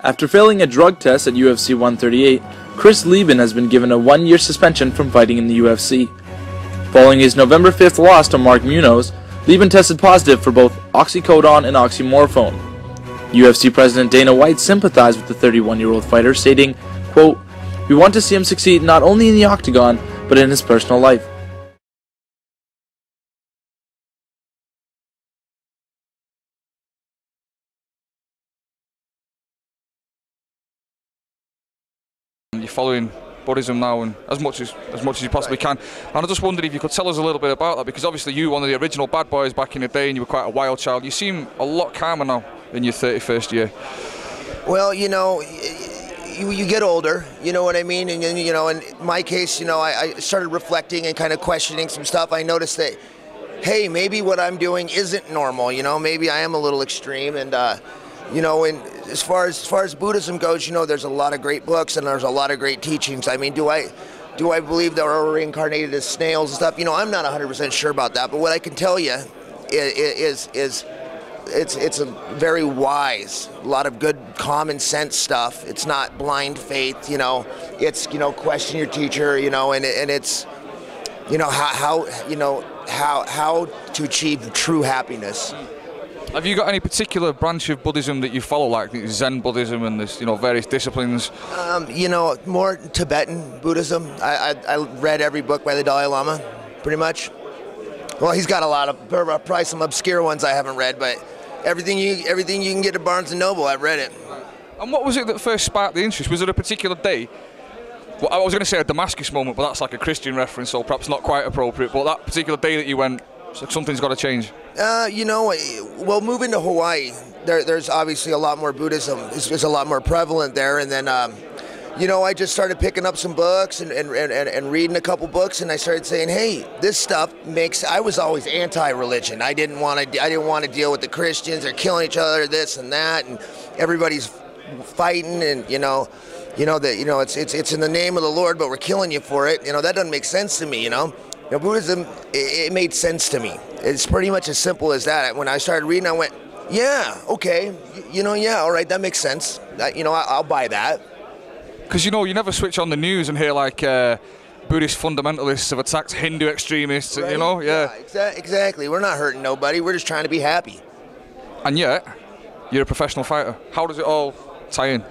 After failing a drug test at UFC 138, Chris Leben has been given a 1-year suspension from fighting in the UFC. Following his November 5th loss to Mark Munoz, Leben tested positive for both oxycodone and oxymorphone. UFC President Dana White sympathized with the 31-year-old fighter, stating, quote, "We want to see him succeed not only in the octagon, but in his personal life." You're following Buddhism now, and as much as you possibly can. And I just wondered if you could tell us a little bit about that, because obviously you were one of the original bad boys back in the day, and you were quite a wild child. You seem a lot calmer now in your 31st year. Well, you know, you get older, you know what I mean? And you know, in my case, you know, I started reflecting and kind of questioning some stuff. I noticed that, hey, maybe what I'm doing isn't normal. You know, maybe I am a little extreme, and you know, and as far as Buddhism goes, you know, there's a lot of great books and there's a lot of great teachings. I mean, do I believe that we're reincarnated as snails and stuff? You know, I'm not 100% sure about that, but what I can tell you is it's a very wise, a lot of good common sense stuff. It's not blind faith, you know. It's, you know, question your teacher, you know, and it's, you know, how to achieve true happiness. Have you got any particular branch of Buddhism that you follow, like Zen Buddhism and there's, you know, various disciplines? You know, more Tibetan Buddhism. I read every book by the Dalai Lama, pretty much. Well, he's got a lot of, probably some obscure ones I haven't read, but everything you can get at Barnes & Noble, I've read it. And what was it that first sparked the interest? Was it a particular day? Well, I was going to say a Damascus moment, but that's like a Christian reference, so perhaps not quite appropriate. But that particular day that you went, so something's got to change. You know, well, moving to Hawaii, there's obviously a lot more Buddhism. It's a lot more prevalent there. And then, you know, I just started picking up some books and reading a couple books, and I started saying, hey, this stuff makes. I was always anti-religion. I didn't want to deal with the Christians. They're killing each other, this and that, and everybody's fighting, and you know that it's in the name of the Lord, but we're killing you for it. You know, that doesn't make sense to me. You know, Buddhism, it made sense to me. It's pretty much as simple as that. When I started reading, I went, yeah, okay, you know, yeah, all right, that makes sense. You know, I'll buy that. Because, you know, you never switch on the news and hear, like, Buddhist fundamentalists have attacked Hindu extremists, right? You know? Yeah, exactly. We're not hurting nobody. We're just trying to be happy. And yet, you're a professional fighter. How does it all tie in?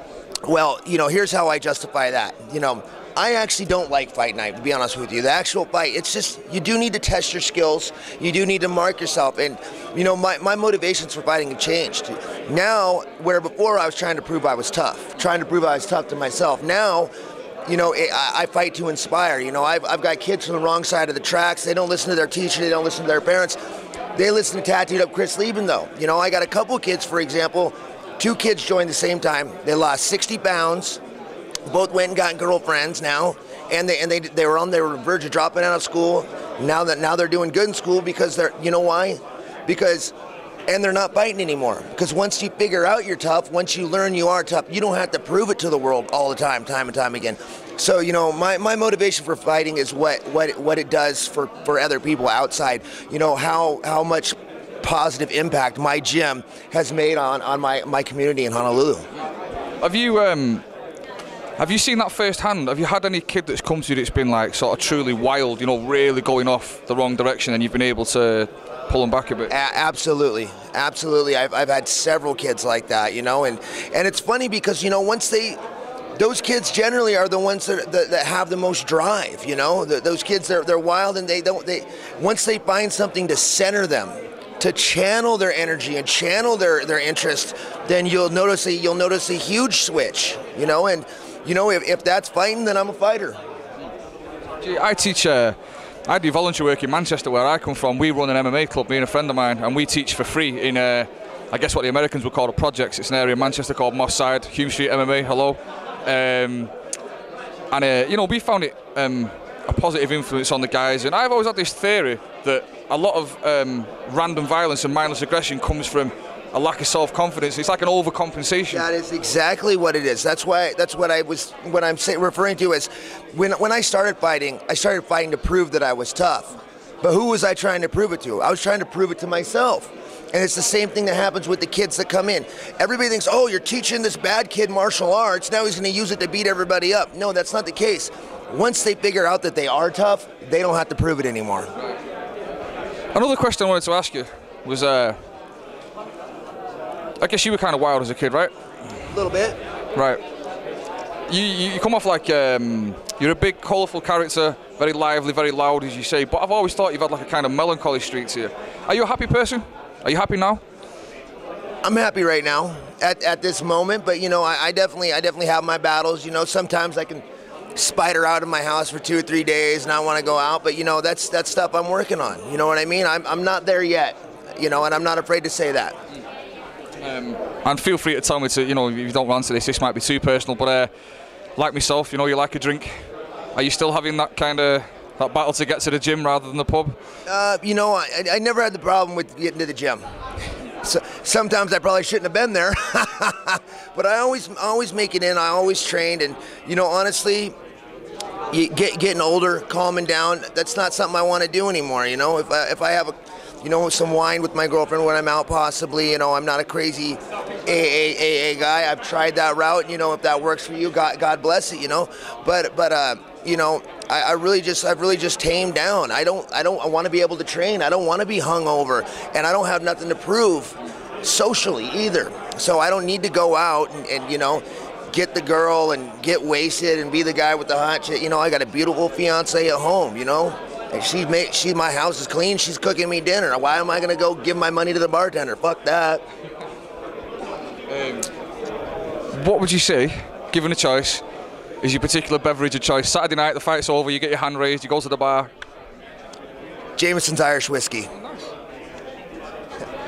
Well, you know, here's how I justify that. You know, I actually don't like fight night, to be honest with you. The actual fight, it's just, you do need to test your skills. You do need to mark yourself. And, you know, my motivations for fighting have changed. Now, where before I was trying to prove I was tough, to myself. Now, you know, I fight to inspire. You know, I've got kids from the wrong side of the tracks. They don't listen to their teacher. They don't listen to their parents. They listen to Tattooed Up Chris Leben, though. You know, I got a couple kids, for example, 2 kids joined the same time. They lost 60 pounds. Both went and got girlfriends now, and they were on the verge of dropping out of school. Now they're doing good in school because you know why? And they're not fighting anymore. Because once you figure out you're tough, once you learn you are tough, you don't have to prove it to the world all the time and time again. So, you know, my motivation for fighting is what it does for other people outside. You know, how much positive impact my gym has made on my community in Honolulu. Have you seen that firsthand? Have you had any kid that's come to you that's been like sort of truly wild, you know, really going off the wrong direction, and you've been able to pull them back a bit? Absolutely. I've had several kids like that, you know, and it's funny because, you know, those kids generally are the ones that have the most drive, you know. Those kids, they're wild, and once they find something to center them, to channel their energy and channel their interest, then you'll notice a huge switch, you know. And you know, if that's fighting, then I'm a fighter. I do voluntary work in Manchester, where I come from. We run an MMA club, me and a friend of mine, and we teach for free in, I guess what the Americans would call the projects. It's an area in Manchester called Moss Side, Hume Street MMA, hello. You know, we found it a positive influence on the guys, and I've always had this theory that a lot of random violence and mindless aggression comes from a lack of self-confidence. It's like an overcompensation. That is exactly what it is. That's what I'm referring to as when I started fighting to prove that I was tough. But who was I trying to prove it to? I was trying to prove it to myself. And it's the same thing that happens with the kids that come in. Everybody thinks, oh, you're teaching this bad kid martial arts, now he's going to use it to beat everybody up. No, that's not the case. Once they figure out that they are tough, they don't have to prove it anymore. Another question I wanted to ask you was, I guess you were kind of wild as a kid, right? A little bit. Right. You come off like you're a big, colourful character, very lively, very loud, as you say, but I've always thought you've had like a kind of melancholy streak to you. Are you a happy person? Are you happy now? I'm happy right now at this moment, but you know, I definitely have my battles. You know, sometimes I can spider out of my house for 2 or 3 days and I want to go out, but you know, that's stuff I'm working on. You know what I mean? I'm not there yet, you know, and I'm not afraid to say that. And feel free to tell me to, you know, if you don't answer this might be too personal, but like myself, you know, you like a drink. Are you still having that kind of that battle to get to the gym rather than the pub? You know, I never had the problem with getting to the gym. So, sometimes I probably shouldn't have been there, but I always make it in. I always trained, and you know, honestly, getting older, calming down, that's not something I want to do anymore. You know, if I have you know, some wine with my girlfriend when I'm out, possibly. You know, I'm not a crazy AA guy. I've tried that route. You know, if that works for you, God bless it. You know, but you know, I've really just tamed down. I want to be able to train. I don't want to be hungover, and I don't have nothing to prove socially either. So I don't need to go out and you know, get the girl and get wasted and be the guy with the hot shit. You know, I got a beautiful fiance at home. You know. And my house is clean, she's cooking me dinner. Why am I going to go give my money to the bartender? Fuck that. What would you say, given a choice, is your particular beverage of choice? Saturday night, the fight's over, you get your hand raised, you go to the bar. Jameson's Irish whiskey.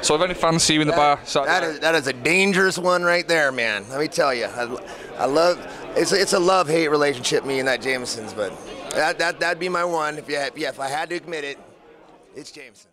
So if any fans see you in the bar Saturday that is a dangerous one right there, man. Let me tell you. I love, it's a love-hate relationship, me and that Jameson's, but that'd be my one. If I had to admit it, it's Jameson.